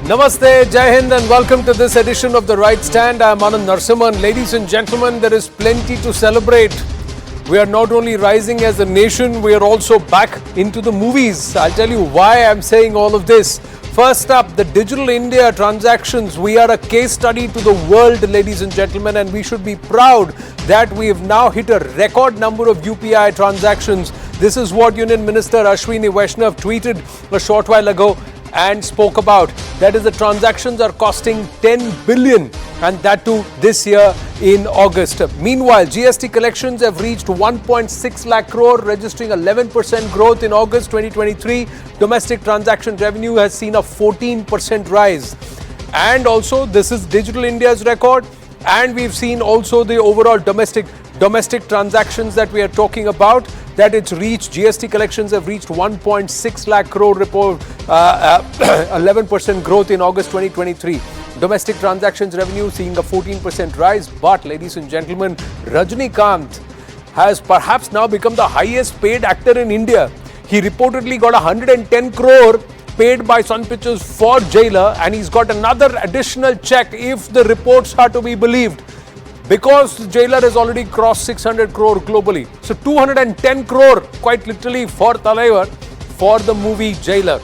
Namaste, Jai Hind and welcome to this edition of The Right Stand. I am Anand Narsimhan. Ladies and gentlemen, there is plenty to celebrate. We are not only rising as a nation, we are also back into the movies. I'll tell you why I'm saying all of this. First up, the Digital India transactions. We are a case study to the world, ladies and gentlemen, and we should be proud that we have now hit a record number of UPI transactions. This is what Union Minister Ashwini Vaishnav tweeted a short while ago and spoke about. That is, the transactions are costing 10 billion, and that too this year in August. Meanwhile, GST collections have reached 1.6 lakh crore, registering 11% growth in August 2023. Domestic transaction revenue has seen a 14% rise. And also, this is Digital India's record, and we've seen also the overall domestic transactions that we are talking about, that it's reached, GST collections have reached 1.6 lakh crore report, 11% growth in August 2023. Domestic transactions revenue seeing a 14% rise. But ladies and gentlemen, Rajinikanth has perhaps now become the highest paid actor in India. He reportedly got 110 crore paid by Sun Pictures for Jailer, and he's got another additional check if the reports are to be believed, because Jailer has already crossed 600 crore globally. So 210 crore quite literally for Talaivar for the movie Jailer.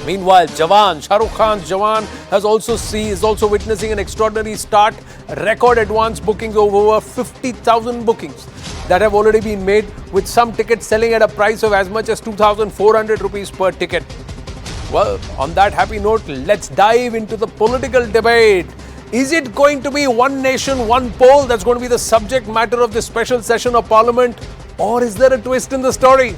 Meanwhile, Jawan, Shah Rukh Khan's Jawan is also witnessing an extraordinary start. Record advance bookings of over 50,000 bookings that have already been made, with some tickets selling at a price of as much as 2,400 rupees per ticket. Well, on that happy note, let's dive into the political debate. Is it going to be one nation, one poll that's going to be the subject matter of this special session of Parliament? Or is there a twist in the story?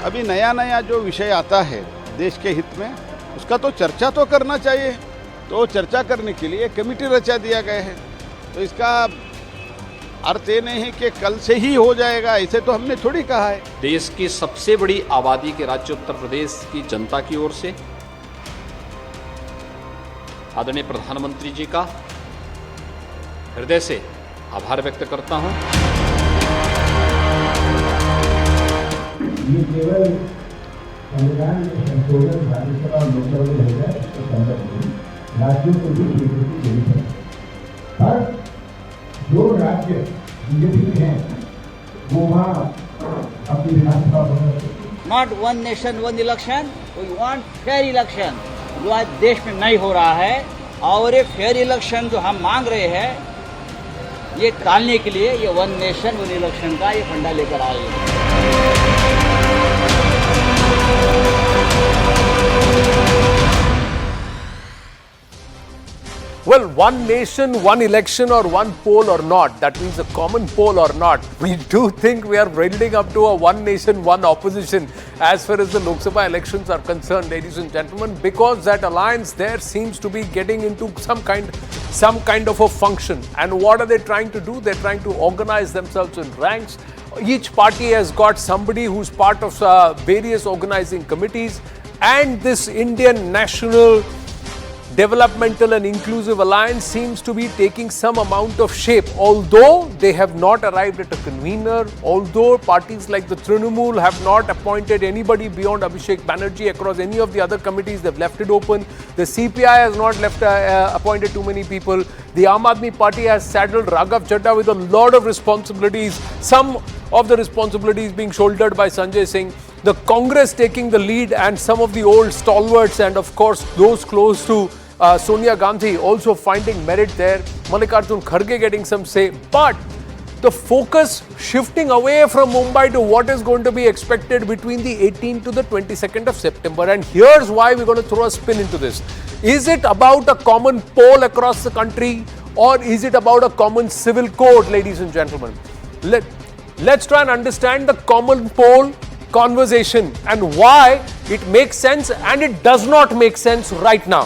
अभी नया जो विषय आता है देश के हित में, उसका तो चर्चा तो करना चाहिए। तो चर्चा करने के लिए कमेटी रचा दिया गया है। तो इसका अर्थ ये नहीं है कि कल से ही हो जाएगा, ऐसे तो हमने थोड़ी कहा है। देश की सबसे बड़ी आबादी के राज्य उत्तर प्रदेश की जनता की ओर से आदरणीय प्रधानमंत्री जी का हृदय से आभार व्यक्त करता हूं। ये केवल संविधान में संशोधन राज्यसभा और लोकसभा में भेजा है, इसके संदर्भ में राज्यों को भी स्वीकृति देनी है। पर जो राज्य बीजेपी में हैं, वो वहाँ अपनी विधानसभा बना। Not one nation one election, we want fair election, जो आज देश में नहीं हो रहा है। और ये फेयर इलेक्शन जो हम मांग रहे हैं, ये टालने के लिए ये वन नेशन वन इलेक्शन का ये फंडा लेकर आए हैं। Well, one nation, one election, or one poll or not, that means a common poll or not. We do think we are building up to a one nation, one opposition as far as the Lok Sabha elections are concerned, ladies and gentlemen, because that alliance there seems to be getting into some kind of a function. And what are they trying to do? They're trying to organize themselves in ranks. Each party has got somebody who's part of various organizing committees, and this Indian National Developmental and Inclusive Alliance seems to be taking some amount of shape, although they have not arrived at a convener, although parties like the Trinamool have not appointed anybody beyond Abhishek Banerjee across any of the other committees. They've left it open. The CPI has not appointed too many people. The Aam Aadmi Party has saddled Raghav Chadha with a lot of responsibilities, some of the responsibilities being shouldered by Sanjay Singh. The Congress taking the lead, and some of the old stalwarts and of course those close to Sonia Gandhi also finding merit there. Mallikarjun Kharge getting some say. But the focus shifting away from Mumbai to what is going to be expected between the 18th to the 22nd of September. And here's why we're going to throw a spin into this. Is it about a common poll across the country, or is it about a common civil code, ladies and gentlemen? Let's try and understand the common poll conversation and why it makes sense and it does not make sense right now.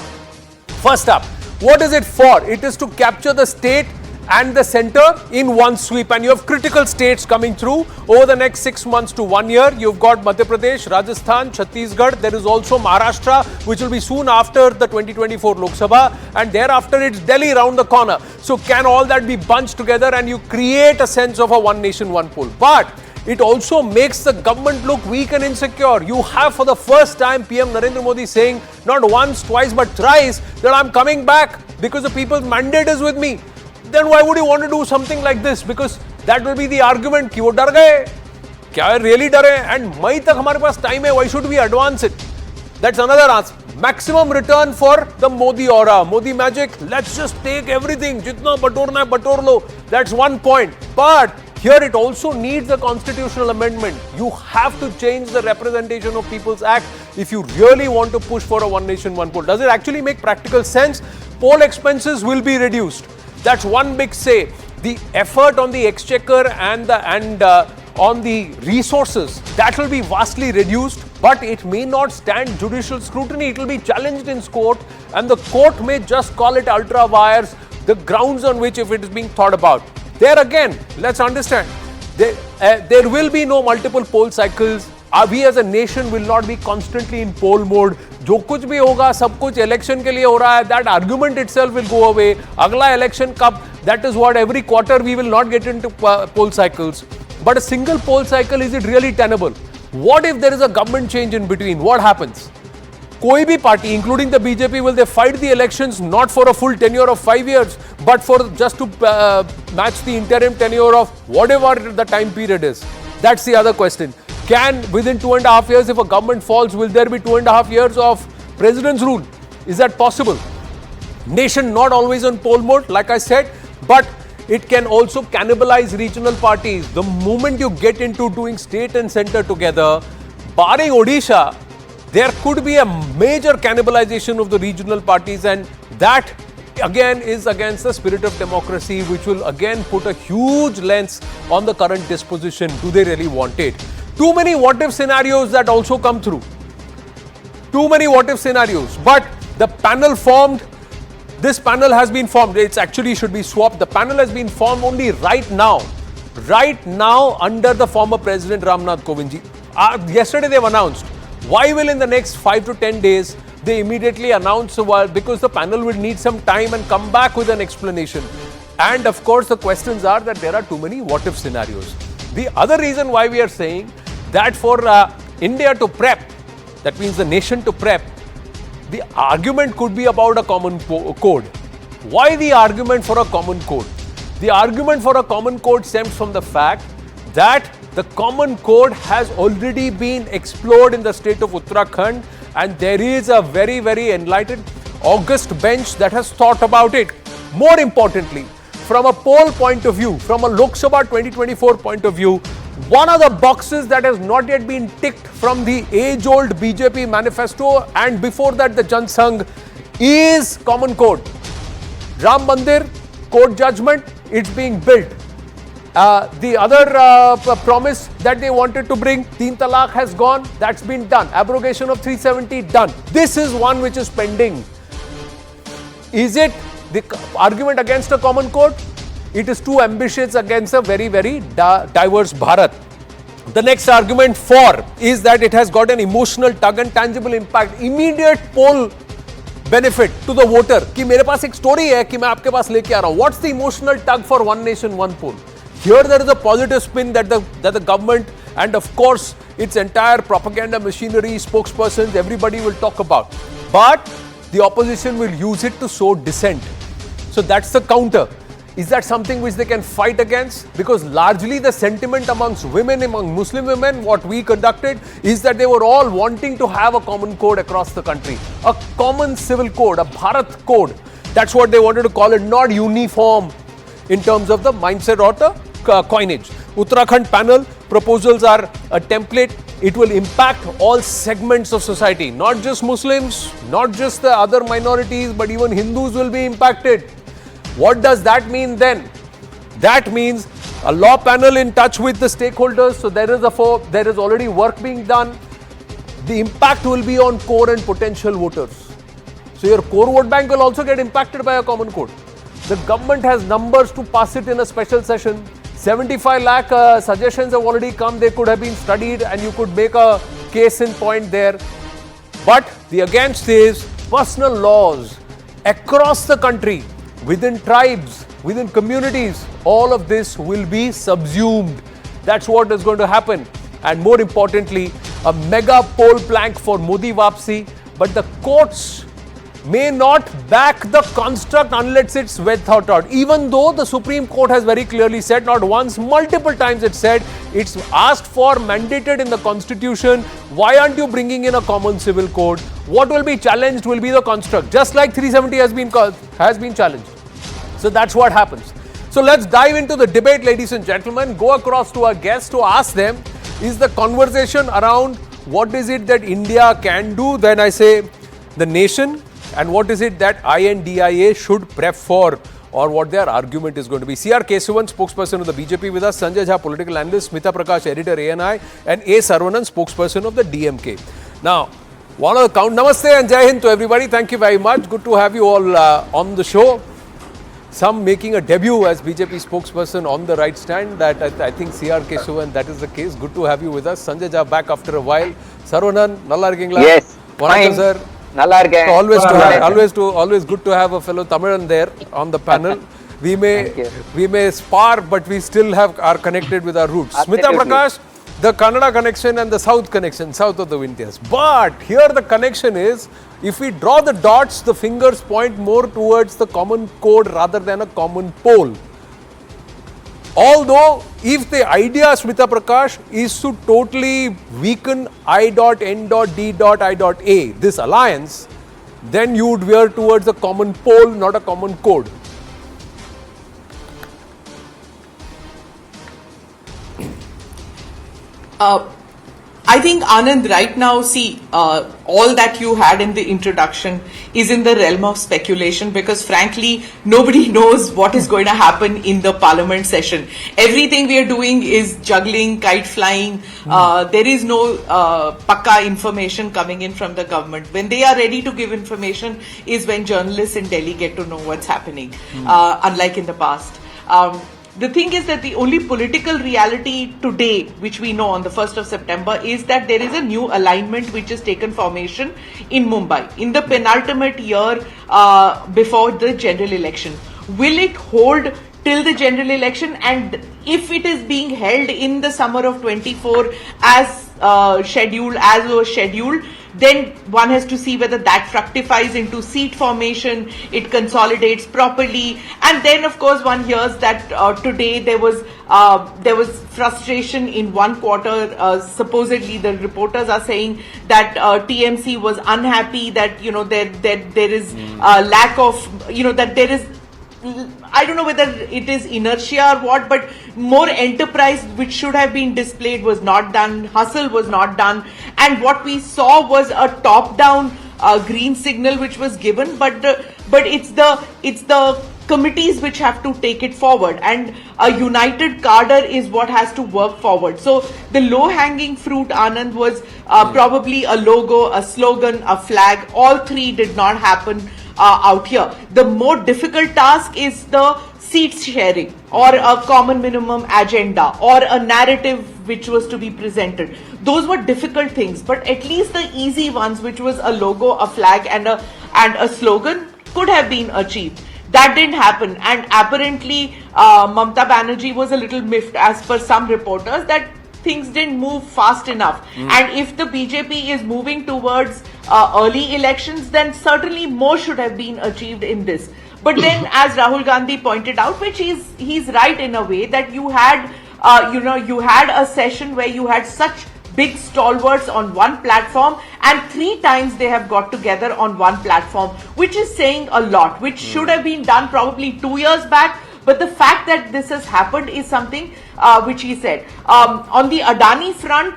First up, what is it for? It is to capture the state and the centre in one sweep, and you have critical states coming through over the next 6 months to 1 year. You've got Madhya Pradesh, Rajasthan, Chhattisgarh. There is also Maharashtra, which will be soon after the 2024 Lok Sabha, and thereafter it's Delhi round the corner. So can all that be bunched together and you create a sense of a one nation, one poll? But it also makes the government look weak and insecure. You have for the first time PM Narendra Modi saying not once, twice but thrice that I'm coming back because the people's mandate is with me. Then why would you want to do something like this? Because that will be the argument कि वो डर गए, क्या really डरे? And मई तक हमारे पास time है, why should we advance it? That's another answer. Maximum return for the Modi aura, Modi magic. Let's just take everything. जितना बटोरना है बटोर लो. That's one point. But here it also needs a constitutional amendment. You have to change the Representation of People's Act if you really want to push for a one nation, one poll. Does it actually make practical sense? Poll expenses will be reduced. That's one big say. The effort on the exchequer and on the resources, that will be vastly reduced, but it may not stand judicial scrutiny. It will be challenged in court, and the court may just call it ultra vires, the grounds on which if it is being thought about. There again, let's understand, there will be no multiple poll cycles. We as a nation will not be constantly in poll mode. जो कुछ भी होगा सब कुछ election के लिए हो रहा है, that argument itself will go away. अगला इलेक्शन कब, that is what every quarter we will not get into poll cycles. But a single poll cycle, is it really tenable? What if there is a government change in between? What happens? कोई भी party, including the BJP, will they fight the elections not for a full tenure of 5 years, but for just to match the interim tenure of whatever the time period is? That's the other question. Can within 2.5 years, if a government falls, will there be 2.5 years of president's rule? Is that possible? Nation not always on poll mode, like I said, but it can also cannibalize regional parties. The moment you get into doing state and center together, barring Odisha, there could be a major cannibalization of the regional parties, and that again is against the spirit of democracy, which will again put a huge lens on the current disposition. Do they really want it? Too many what if scenarios that also come through. Too many what if scenarios. But the panel formed, this panel has been formed. It's actually should be swapped. The panel has been formed only right now under the former President Ram Nath Kovind ji. Yesterday they've announced. Why will in the next 5 to 10 days they immediately announce? Because the panel will need some time and come back with an explanation. And of course the questions are that there are too many what if scenarios. The other reason why we are saying that for India to prep, that means the nation to prep, the argument could be about a common code. Why the argument for a common code? The argument for a common code stems from the fact that the common code has already been explored in the state of Uttarakhand, and there is a very, very enlightened, august bench that has thought about it. More importantly, from a poll point of view, from a Lok Sabha 2024 point of view, one of the boxes that has not yet been ticked from the age-old BJP manifesto and before that the Jan Sangh is common code. Ram Mandir, court judgment, it's being built. The other promise that they wanted to bring, Teen Talaq has gone, that's been done. Abrogation of 370, done. This is one which is pending. Is it the argument against a common code? It is too ambitious against a very, very diverse Bharat. The next argument for is that it has got an emotional tug and tangible impact, immediate poll benefit to the voter. कि मेरे पास एक story है कि मैं आपके पास लेके आ रहा हूँ. What's the emotional tug for one nation, one poll? Here there is a positive spin that the government and of course its entire propaganda machinery, spokespersons, everybody will talk about. But the opposition will use it to sow dissent. So that's the counter. Is that something which they can fight against? Because largely the sentiment amongst women, among Muslim women, what we conducted is that they were all wanting to have a common code across the country. A common civil code, a Bharat code. That's what they wanted to call it, not uniform in terms of the mindset or the coinage. Uttarakhand panel proposals are a template. It will impact all segments of society, not just Muslims, not just the other minorities, but even Hindus will be impacted. What does that mean then? That means a law panel in touch with the stakeholders. So there is already work being done. The impact will be on core and potential voters. So your core vote bank will also get impacted by a common code. The government has numbers to pass it in a special session. 75 lakh suggestions have already come. They could have been studied and you could make a case in point there. But the against is personal laws across the country, within tribes, within communities. All of this will be subsumed. That's what is going to happen. And more importantly, a mega poll plank for Modi Vapsi. But the courts may not back the construct unless it's well thought out. Even though the Supreme Court has very clearly said, not once, multiple times it said, it's asked for, mandated in the Constitution. Why aren't you bringing in a common civil code? What will be challenged will be the construct, just like 370 has been challenged. So that's what happens. So let's dive into the debate, ladies and gentlemen. Go across to our guests to ask them, is the conversation around what is it that India can do? Then I say the nation. And what is it that INDIA should prep for, or what their argument is going to be? C.R. Kesavan, spokesperson of the BJP with us, Sanjay Jha, political analyst, Smita Prakash, editor ANI, and A. Saravanan, spokesperson of the DMK. Now, want to count Namaste and Jai Hind to everybody. Thank you very much. Good to have you all on the show. Some making a debut as BJP spokesperson on the right stand. That I think C.R. Kesavan, that is the case. Good to have you with us. Sanjay Jha back after a while. Saravanan, Nalla irukingla? Yes. Vanakkam, sir. Always good to have a fellow Tamilan there on the panel. We may spar, but we still are connected with our roots. Smita Prakash, the Kannada connection and the South connection, south of the Vindhyas. But here the connection is, if we draw the dots, the fingers point more towards the common code rather than a common pole. Although, if the idea, Smita Prakash, is to totally weaken I.N.D.I.A, this alliance, then you would veer towards a common pole, not a common code. I think, Anand, right now, see, all that you had in the introduction is in the realm of speculation, because frankly, nobody knows what is going to happen in the parliament session. Everything we are doing is juggling, kite flying. There is no pakka information coming in from the government. When they are ready to give information is when journalists in Delhi get to know what's happening, unlike in the past. The thing is that the only political reality today, which we know on the 1st of September, is that there is a new alignment which has taken formation in Mumbai in the penultimate year before the general election. Will it hold till the general election? And if it is being held in the summer of 24 as was scheduled, then one has to see whether that fructifies into seat formation, it consolidates properly, and then of course one hears that today there was frustration in one quarter. Supposedly the reporters are saying that TMC was unhappy that there is lack of that there is, I don't know whether it is inertia or what, but more enterprise which should have been displayed was not done, hustle was not done, and what we saw was a top-down green signal which was given, but it's the committees which have to take it forward, and a united cadre is what has to work forward. So the low-hanging fruit, Anand, was probably a logo, a slogan, a flag. All three did not happen out here. The more difficult task is the seats sharing, or a common minimum agenda, or a narrative which was to be presented. Those were difficult things, but at least the easy ones, which was a logo, a flag, and a slogan, could have been achieved. That didn't happen, and apparently Mamata Banerjee was a little miffed, as per some reporters, that things didn't move fast enough. And if the BJP is moving towards early elections, then certainly more should have been achieved in this. But then, as Rahul Gandhi pointed out, which he's right in a way, that you had a session where you had such big stalwarts on one platform, and 3 times they have got together on one platform, which is saying a lot, which should have been done probably 2 years back. But the fact that this has happened is something which he said. On the Adani front,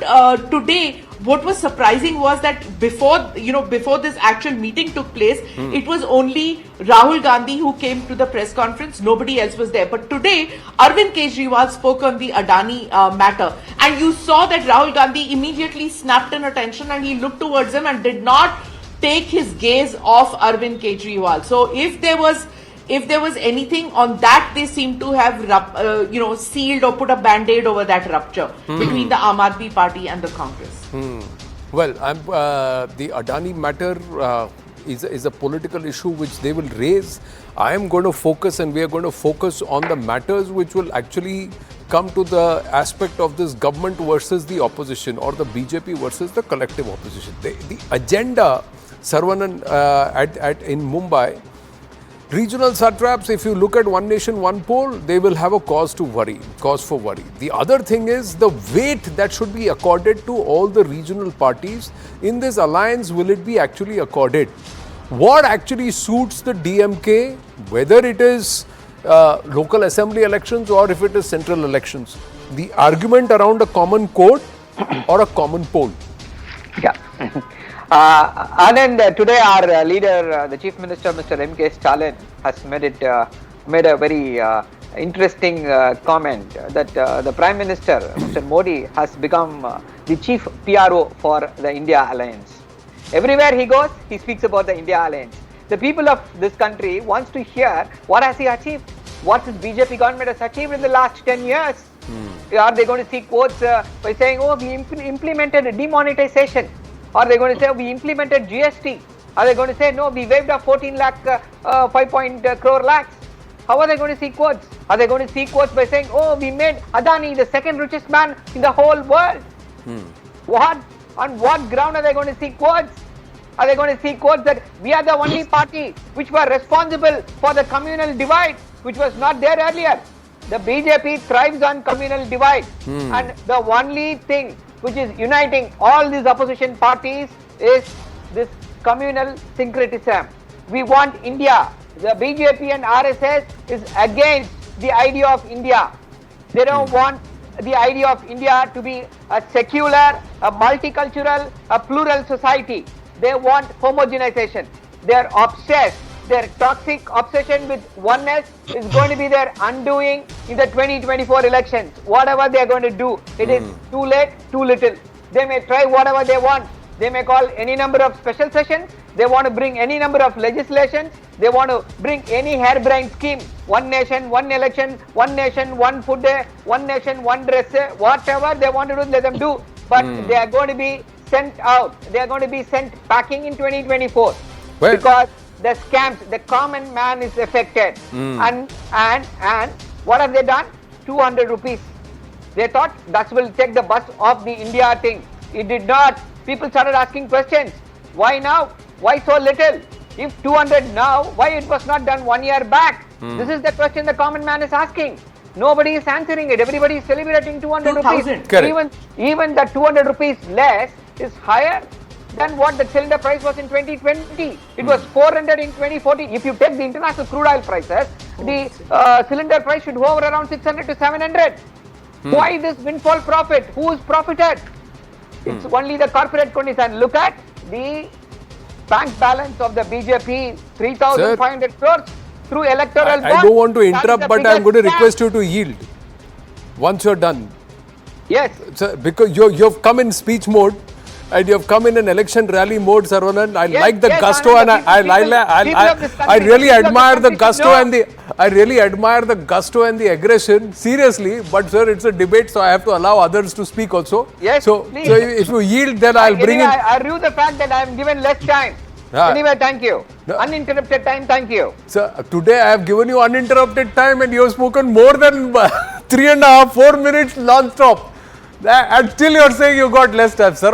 today, what was surprising was that before this actual meeting took place, it was only Rahul Gandhi who came to the press conference. Nobody else was there. But today, Arvind Kejriwal spoke on the Adani matter. And you saw that Rahul Gandhi immediately snapped an attention, and he looked towards him and did not take his gaze off Arvind Kejriwal. So if there was if there was anything on that, they seem to have sealed or put a band-aid over that rupture between the Aam Aadmi Party and the Congress. Well, the Adani matter is a political issue which they will raise. I am going to focus, and we are going to focus on the matters which will actually come to the aspect of this government versus the opposition, or the BJP versus the collective opposition. The agenda, Saravanan, in Mumbai, regional satraps, if you look at One Nation, One Poll, they will have a cause for worry. The other thing is the weight that should be accorded to all the regional parties in this alliance. Will it be actually accorded? What actually suits the DMK, whether it is local assembly elections or if it is central elections? The argument around a common code or a common poll? Yeah. Anand, today our leader, the Chief Minister, Mr. M.K. Stalin, has made a very interesting comment that the Prime Minister, Mr. Modi, has become the chief PRO for the India Alliance. Everywhere he goes, he speaks about the India Alliance. The people of this country wants to hear what has he achieved, what his BJP government has achieved in the last 10 years. Are they going to see quotes by saying, oh, we implemented demonetization? Are they going to say we implemented GST? Are they going to say no, we waived off 14 lakh, 5 crore lakhs? How are they going to see quotes? Are they going to see quotes by saying, oh, we made Adani the second richest man in the whole world? What? On what ground are they going to see quotes? Are they going to see quotes that we are the only party which were responsible for the communal divide, which was not there earlier? The BJP thrives on communal divide, and the only thing which is uniting all these opposition parties is this communal syncretism. We want India. The BJP and RSS is against the idea of India. They don't want the idea of India to be a secular, a multicultural, a plural society. They want homogenization. They're obsessed. Their toxic obsession with oneness is going to be their undoing in the 2024 elections. Whatever they are going to do, it is too late, too little. They may try whatever they want. They may call any number of special sessions. They want to bring any number of legislations. They want to bring any harebrained scheme. One nation, one election, one nation, one food day, one nation, one dress day. Whatever they want to do, let them do. But they are going to be sent out. They are going to be sent packing in 2024. Well, because the scams, the common man is affected. And what have they done? 200 rupees. They thought that will take the bus off the India thing. It did not. People started asking questions. Why now? Why so little? If 200 now, why it was not done 1 year back? This is the question the common man is asking. Nobody is answering it. Everybody is celebrating 200 rupees. Even the 200 rupees less is higher than what the cylinder price was in 2020. It was 400 in 2040. If you take the international crude oil prices, the cylinder price should hover around 600 to 700. Why this windfall profit? Who is profited? It's only the corporate companies. And look at the bank balance of the BJP, 3,500 crores through electoral bonds. I don't want to interrupt, but I'm going to request you to yield once you're done. Yes. So, because you've come in speech mode and you've come in an election rally mode, Saravanan. I like the gusto, and I really admire the gusto and the gusto and the aggression. Seriously, but sir, it's a debate, so I have to allow others to speak also. Yes, so if you yield, then I'll bring in. I rue the fact that I am given less time. Anyway, thank you. Uninterrupted time, thank you. Sir, today I have given you uninterrupted time, and you have spoken more than 3.5, 4 minutes non-stop. And still you're saying you got less time. Sir,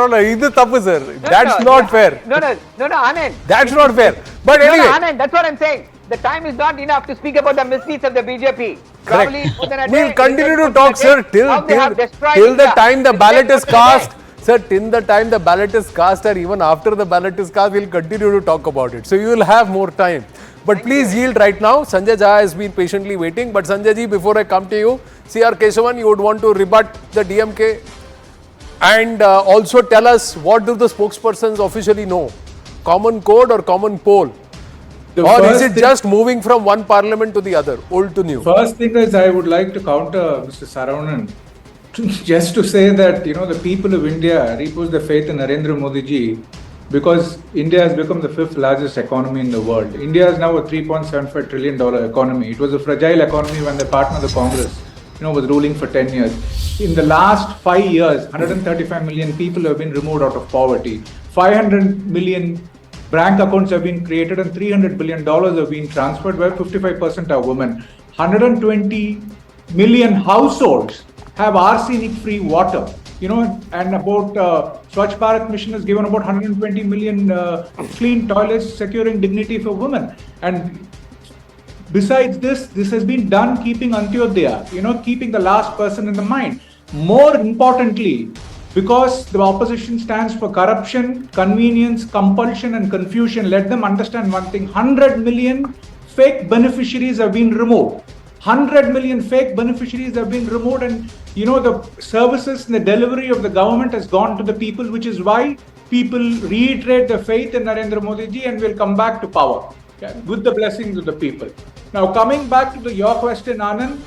that's not fair. No, Anand. That's not fair. But anyway. Anand, that's what I'm saying. The time is not enough to speak about the misdeeds of the BJP. Probably more than a day. We'll continue to talk, sir, till the time the ballot is cast. Sir, till the time the ballot is cast, and even after the ballot is cast, we'll continue to talk about it. So you will have more time. But please yield right now. Sanjay Jha has been patiently waiting. But Sanjay ji, before I come to you, C.R. Keshavan, you would want to rebut the DMK and also tell us, what do the spokespersons officially know? Common code or common poll? Or is it just moving from one parliament to the other, old to new? First thing is, I would like to counter Mr. Saravanan, just to say that, the people of India repose their faith in Narendra Modi ji because India has become the 5th largest economy in the world. India is now a $3.75 trillion economy. It was a fragile economy when the partner of the Congress, was ruling for 10 years. In the last 5 years, 135 million people have been removed out of poverty. 500 million bank accounts have been created and $300 billion have been transferred, where 55% are women. 120 million households have arsenic-free water. And about Swachh Bharat mission has given about 120 million clean toilets, securing dignity for women. And besides this has been done keeping Antyodaya, keeping the last person in the mind. More importantly, because the opposition stands for corruption, convenience, compulsion and confusion, let them understand one thing: 100 million fake beneficiaries have been removed. 100 million fake beneficiaries have been removed, and the services and the delivery of the government has gone to the people, which is why people reiterate their faith in Narendra Modi ji and will come back to power with the blessings of the people. Now, coming back to your question, Anand,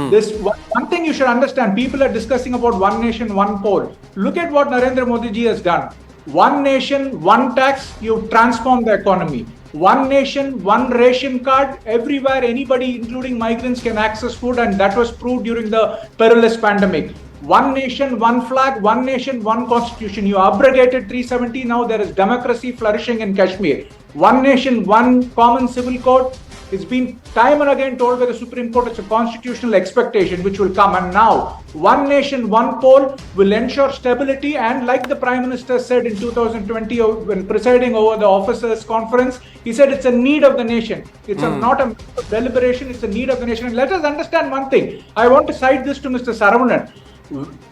this one thing you should understand: people are discussing about one nation, one poll. Look at what Narendra Modi ji has done. One nation, one tax. You transform the economy. One nation, one ration card. Everywhere, anybody, including migrants, can access food, and that was proved during the perilous pandemic. One nation, one flag, one nation, one constitution. You abrogated 370. Now there is democracy flourishing in Kashmir. One nation, one common civil code. It's been time and again told by the Supreme Court it's a constitutional expectation which will come. And now, one nation, one poll will ensure stability. And like the Prime Minister said in 2020 when presiding over the officers' conference, he said it's a need of the nation. It's not a deliberation, it's a need of the nation. And let us understand one thing. I want to cite this to Mr. Saravanan.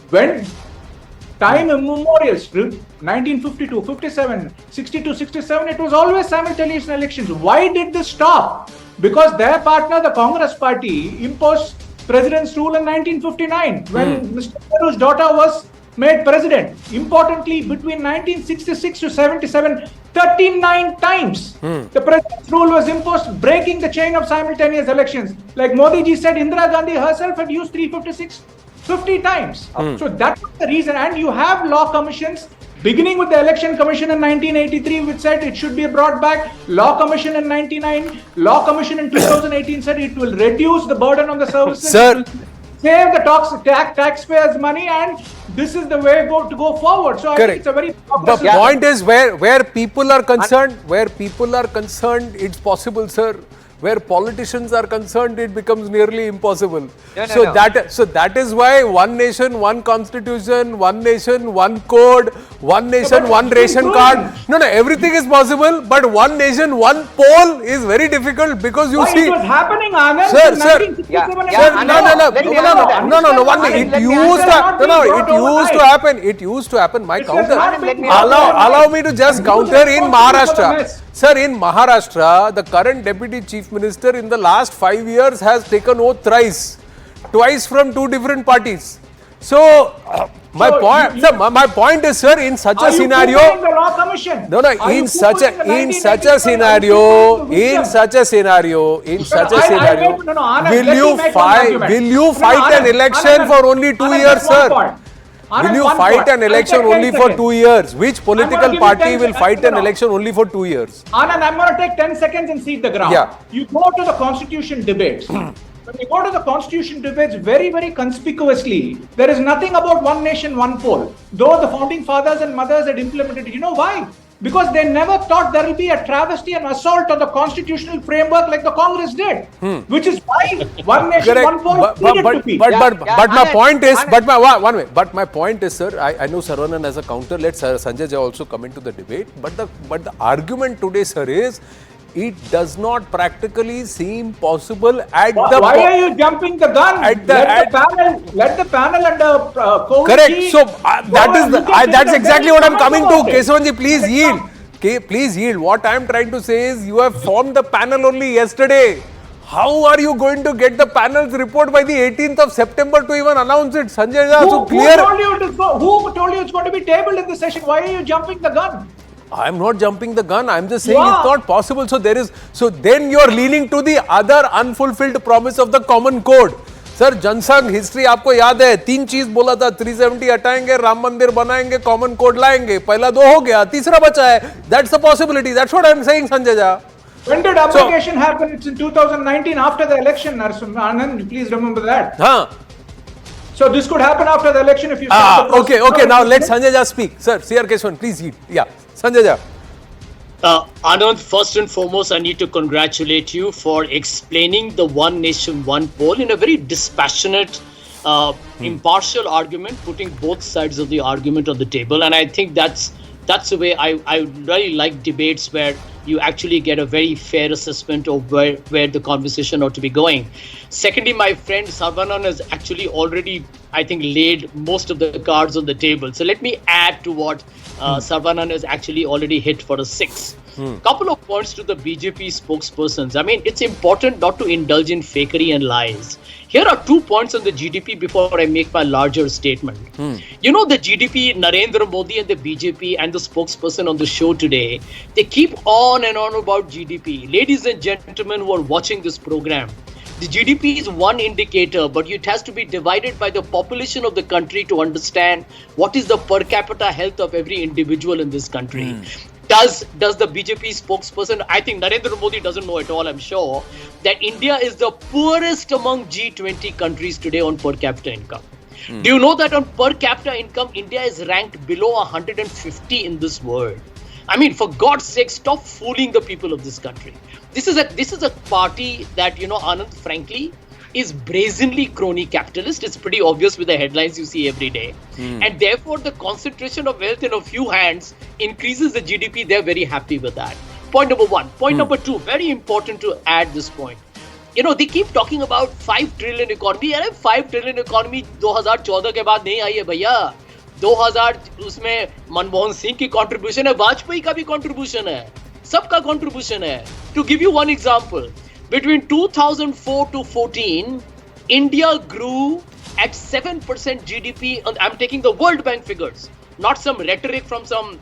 When time immemorials, 1952, 57, 62, 67, it was always simultaneous elections. Why did this stop? Because their partner, the Congress party, imposed president's rule in 1959 when Mr. Nehru's daughter was made president. Importantly, between 1966 to 77, 39 times the president's rule was imposed, breaking the chain of simultaneous elections. Like Modi ji said, Indira Gandhi herself had used 356 50 times. So that was the reason. And you have law commissions, beginning with the Election Commission in 1983, which said it should be brought back. Law Commission in 99, Law Commission in 2018 said it will reduce the burden on the services. Sir, save the taxpayers' money, and this is the way to go forward. So I think it's a very the point is where people are concerned, it's possible, sir. Where politicians are concerned, it becomes nearly impossible. That is why one nation, one constitution, one nation, one code, one nation, one ration card. Everything is possible, but one nation, one poll is very difficult because you see. It was happening, Anand. It used to happen. My counter. Allow me to just counter in Maharashtra. Sir, in Maharashtra, the current Deputy Chief Minister in the last 5 years has taken oath twice from 2 different parties. So, my point is, sir, in such a scenario, will you fight an election for only 2 years, sir? Will you fight an election only for 2 years? Which political party will fight an election only for 2 years? Anand, I'm going to take 10 seconds and seed the ground. Yeah. You go to the constitution debates. When you go to the constitution debates, very, very conspicuously, there is nothing about one nation, one poll. Though the founding fathers and mothers had implemented it. You know why? Because they never thought there will be a travesty and assault on the constitutional framework like the Congress did. Which is why one nation, one poll needed to be. But my point is, my point is, sir, I know Saravanan as a counter. Let Sanjay Jha also come into the debate. But the argument today, sir, is it does not practically seem possible at the. Why are you jumping the gun? Let the panel and the COVID. Correct. So that's exactly what I'm coming to. Kesavanji, please yield. Please yield. What I'm trying to say is you have formed the panel only yesterday. How are you going to get the panel's report by the 18th of September to even announce it? Sanjay Jha, so clear. Who told you it's going to be tabled in the session? Why are you jumping the gun? I'm not jumping the gun. I'm just saying it's not possible. So then you're leaning to the other unfulfilled promise of the common code. Sir Jan Sangh history आपको याद है, 3 चीज बोला था, 370 हटाएंगे, राम मंदिर बनाएंगे, common code लाएंगे, पहला 2 हो गया, तीसरा बचा है. That's a possibility. That's what I am saying, Sanjay Jha. When did application happen? It's in 2019 after the election, Anand. Please remember that. Huh. So this could happen after the election if you start the process. Okay. Now let Sanjay Jha speak. Sir, CRK1, please heed. Yeah, Sanjay Jha. Anand, first and foremost, I need to congratulate you for explaining the One Nation, One Poll in a very dispassionate, impartial argument, putting both sides of the argument on the table. And I think that's the way I really like debates where you actually get a very fair assessment of where the conversation ought to be going. Secondly, my friend Sarvanan has actually already, I think, laid most of the cards on the table. So let me add to what Sarvanan has actually already hit for a 6. Couple of points to the BJP spokespersons. I mean, it's important not to indulge in fakery and lies. Here are 2 points on the GDP before I make my larger statement. You know, the GDP, Narendra Modi and the BJP and the spokesperson on the show today, they keep on and on about GDP. Ladies and gentlemen who are watching this program, the GDP is one indicator, but it has to be divided by the population of the country to understand what is the per capita health of every individual in this country. Does the BJP spokesperson, I think Narendra Modi doesn't know at all, I'm sure, that India is the poorest among G20 countries today on per capita income. Do you know that on per capita income, India is ranked below 150 in this world? I mean, for God's sake, stop fooling the people of this country. This is a party that, you know, Anand, frankly, is brazenly crony capitalist. It's pretty obvious with the headlines you see every day. And therefore, the concentration of wealth in a few hands increases the GDP. They're very happy with that. Point number 1. Point number 2, very important to add this point. You know, they keep talking about 5 trillion economy. अरे 5 trillion economy 2014 के बाद नहीं आई है भैया. 2000 उसमें मनमोहन सिंह की contribution है, वाजपेयी का भी कंट्रीब्यूशन है, सबका कंट्रीब्यूशन है. To give you one example, between 2004 to 14, India grew at 7% GDP. I'm taking the World Bank figures, not some rhetoric from some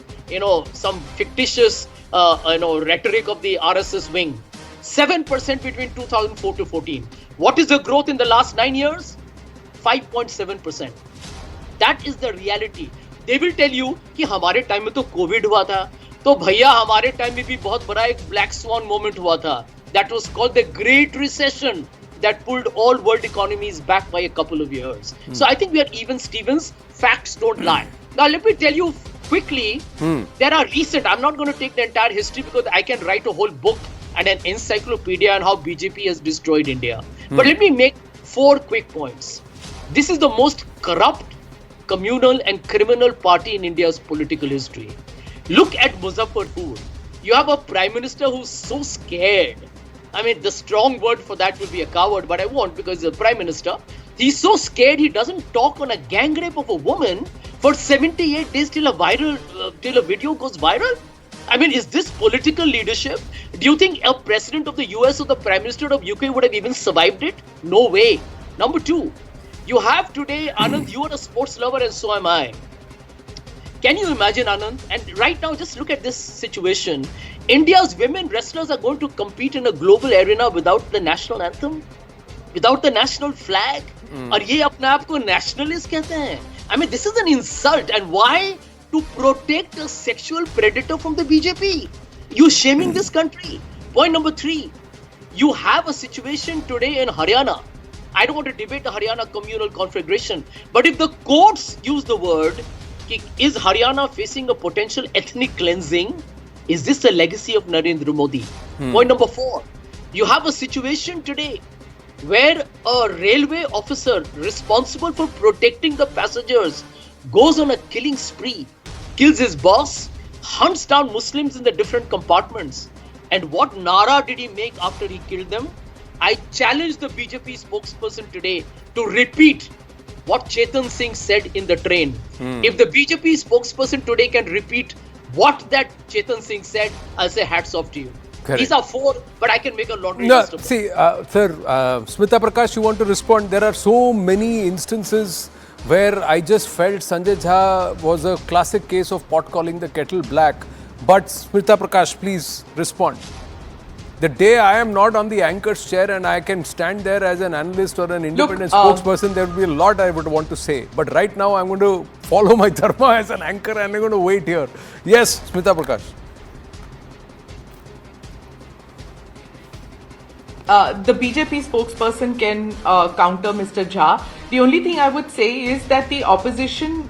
fictitious, rhetoric of the RSS wing. 7% between 2004 to 14. What is the growth in the last 9 years? 5.7%. That is the reality. They will tell you कि हमारे time में तो Covid हुआ था, तो भैया हमारे time में भी बहुत बड़ा एक ब्लैक स्वान मोमेंट हुआ था. That was called the Great Recession that pulled all world economies back by a couple of years. So I think we are even Stevens. Facts don't lie. Now let me tell you quickly, there are recent, I'm not going to take the entire history because I can write a whole book and an encyclopedia on how BJP has destroyed India. But let me make 4 quick points. This is the most corrupt, communal and criminal party in India's political history. Look at Muzaffarpur. You have a prime minister who's so scared. I mean, the strong word for that would be a coward, but I won't because he's a prime minister. He's so scared he doesn't talk on a gang rape of a woman for 78 days till a video goes viral. I mean, is this political leadership? Do you think a president of the US or the prime minister of UK would have even survived it? No way. Number 2, you have today, Anand, you are a sports lover and so am I. Can you imagine, Anand? And right now, just look at this situation. India's women wrestlers are going to compete in a global arena without the national anthem, without the national flag. और ये अपने आप को nationalist कहते हैं. I mean, this is an insult. And why? To protect a sexual predator from the BJP. You're shaming this country. Point number 3. You have a situation today in Haryana. I don't want to debate the Haryana communal configuration, but if the courts use the word, is Haryana facing a potential ethnic cleansing? Is this the legacy of Narendra Modi? Point number 4. You have a situation today where a railway officer responsible for protecting the passengers goes on a killing spree, kills his boss, hunts down Muslims in the different compartments. And what nara did he make after he killed them? I challenge the BJP spokesperson today to repeat what Chetan Singh said in the train. If the BJP spokesperson today can repeat what that Chetan Singh said, I'll say hats off to you. Correct. These are 4, but I can make a laundry list of them. See, sir, Smita Prakash, you want to respond? There are so many instances where I just felt Sanjay Jha was a classic case of pot calling the kettle black. But Smita Prakash, please respond. The day I am not on the anchor's chair and I can stand there as an analyst or an independent spokesperson, there will be a lot I would want to say. But right now, I'm going to follow my dharma as an anchor and I'm going to wait here. Yes, Smita Prakash. The BJP spokesperson can counter Mr. Jha. The only thing I would say is that the opposition,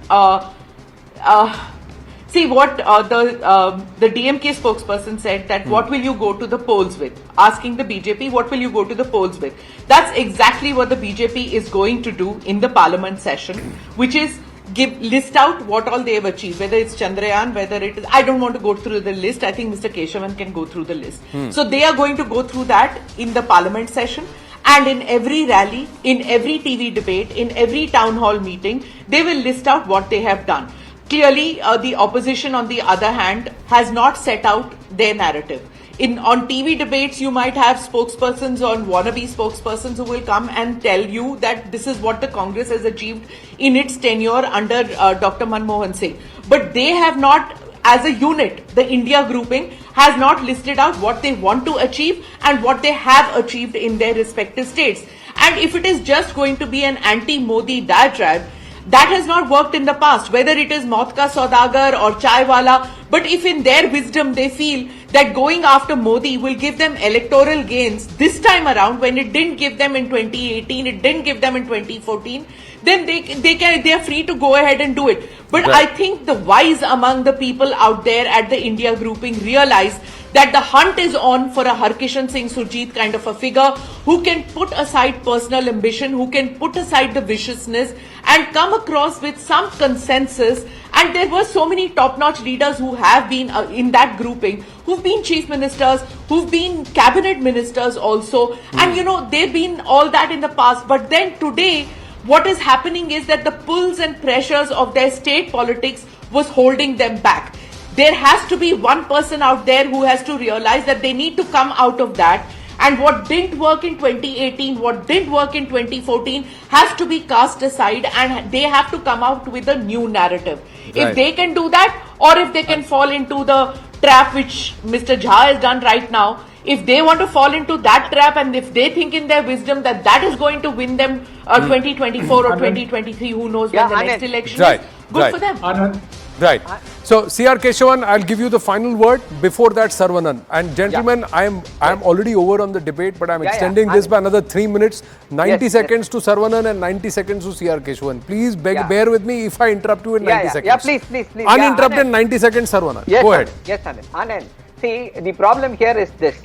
see what the DMK spokesperson said, that what will you go to the polls with? Asking the BJP, what will you go to the polls with? That's exactly what the BJP is going to do in the parliament session, which is list out what all they have achieved, whether it's Chandrayaan, whether it is, I don't want to go through the list. I think Mr. Keshavan can go through the list. So they are going to go through that in the parliament session, and in every rally, in every TV debate, in every town hall meeting, they will list out what they have done. Clearly, the opposition, on the other hand, has not set out their narrative. On TV debates, you might have spokespersons or wannabe spokespersons who will come and tell you that this is what the Congress has achieved in its tenure under Dr. Manmohan Singh. But they have not, as a unit, the India grouping has not listed out what they want to achieve and what they have achieved in their respective states. And if it is just going to be an anti-Modi diatribe, that has not worked in the past, whether it is Maut Ka Saudagar or Chaiwala. But if in their wisdom they feel that going after Modi will give them electoral gains this time around, when it didn't give them in 2018, it didn't give them in 2014, then they are free to go ahead and do it. But I think the wise among the people out there at the India grouping realize that the hunt is on for a Harkishan Singh Surjeet kind of a figure who can put aside personal ambition, who can put aside the viciousness and come across with some consensus. And there were so many top-notch leaders who have been in that grouping, who've been chief ministers, who've been cabinet ministers also. And they've been all that in the past. But then today, what is happening is that the pulls and pressures of their state politics was holding them back. There has to be one person out there who has to realize that they need to come out of that. And what didn't work in 2018, what didn't work in 2014 has to be cast aside, and they have to come out with a new narrative. If they can do that, or if they can fall into the trap which Mr. Jha has done right now, if they want to fall into that trap and if they think in their wisdom that that is going to win them 2024 or 2023, who knows when the next election is, good for them. Right. So, C.R. Keshavan, I'll give you the final word. Before that, Saravanan. And gentlemen, I am already over on the debate, but I'm extending this by another 3 minutes. 90 seconds to Saravanan and 90 seconds to C.R. Keshavan. Please bear with me if I interrupt you in 90 seconds. Yeah, please. Uninterrupted 90 seconds, Saravanan. Go ahead. Yes, Anand. See, the problem here is this.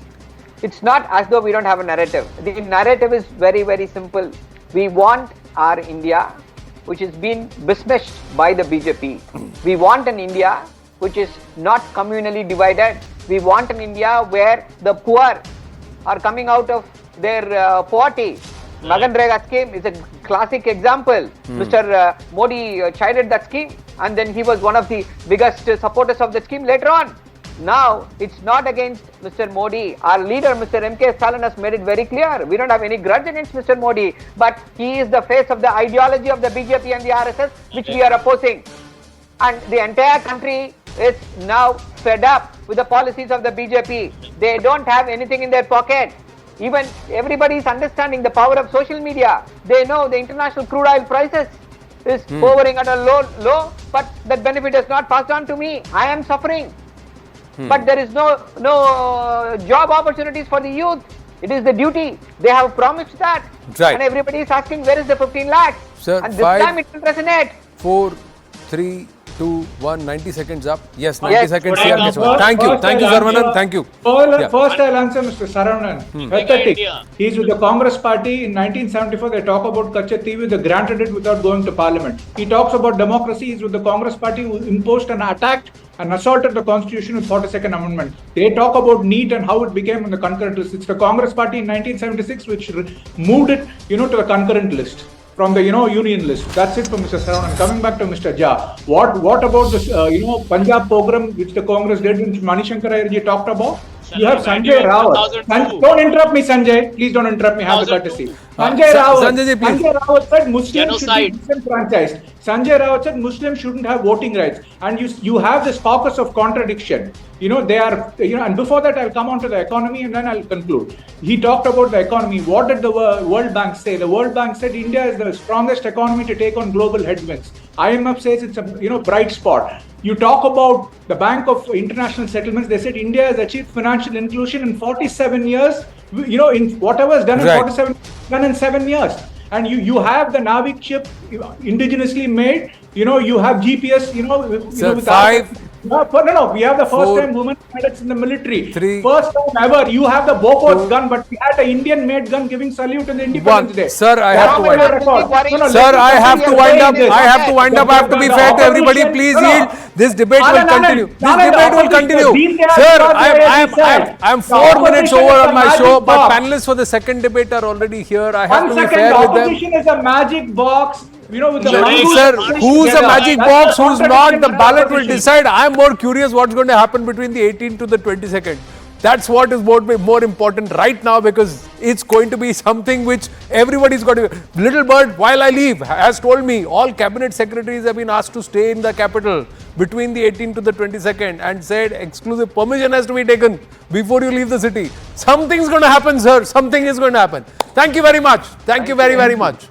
It's not as though we don't have a narrative. The narrative is very, very simple. We want our India, which has been besmirched by the BJP. We want an India which is not communally divided. We want an India where the poor are coming out of their poverty. Maganrega scheme is a classic example. Mr. Modi chided that scheme, and then he was one of the biggest supporters of the scheme later on. Now, it's not against Mr. Modi. Our leader, Mr. M.K. Stalin, has made it very clear. We don't have any grudge against Mr. Modi, but he is the face of the ideology of the BJP and the RSS, which we are opposing. And the entire country is now fed up with the policies of the BJP. They don't have anything in their pocket. Even everybody is understanding the power of social media. They know the international crude oil prices is hovering at a low, but that benefit is not passed on to me. I am suffering. But there is no job opportunities for the youth. It is the duty. They have promised that. Right. And everybody is asking, where is the 15 lakhs? Sir, and this time it will resonate. 4, 3, 2, 1, 90 seconds up. Yes, 90 seconds. Thank you, Saravanan. Thank you. First, I'll answer Mr. Saravanan. Pathetic. He's with the Congress party. In 1974, they talk about Kaccha TV. They granted it without going to parliament. He talks about democracy. He's with the Congress party who imposed and attacked and assaulted the constitution with 42nd Amendment. They talk about NEET and how it became on the concurrent list. It's the Congress party in 1976 which moved it, to the concurrent list from the, union list. That's it for Mr. Saravanan. Coming back to Mr. Jha, what about this, Punjab program which the Congress did, which Manishankar Ayerji talked about? You have Sanjay Rawat. Don't interrupt me, Sanjay. Please don't interrupt me. Have the courtesy. Sanjay Rawat said Muslims should be disenfranchised. Sanjay Rawat said Muslims shouldn't have voting rights. And you have this caucus of contradiction. They are, and before that I'll come on to the economy and then I'll conclude. He talked about the economy. What did the World Bank say? The World Bank said India is the strongest economy to take on global headwinds. IMF says it's a bright spot. You talk about the Bank of International Settlements, they said India has achieved financial inclusion in 47 years. In whatever is done in 47 done in 7 years. And you have the Navik chip indigenously made. You have GPS, Sir, with 5. No. We have the first time women pilots in the military. 3. First time ever. You have the Bofors gun, but we had an Indian-made gun giving salute in the Independence Day. Sir, I have to wind up. Sir, I have to wind up. I have to wind up. I have to be fair to everybody. Please yield. This debate will continue. This debate will continue. Sir, I am 4 minutes over on my show, but panelists for the second debate are already here. I have to be fair with them. Opposition is a magic box. Sir, who's a magic box, who's not, the ballot will decide. I am more curious what's going to happen between the 18th to the 22nd. That's what is more important right now, because it's going to be something which everybody's got to... Little Bird, while I leave, has told me all cabinet secretaries have been asked to stay in the capital between the 18th to the 22nd and said exclusive permission has to be taken before you leave the city. Something's going to happen, sir. Something is going to happen. Thank you very much. Thank you very much.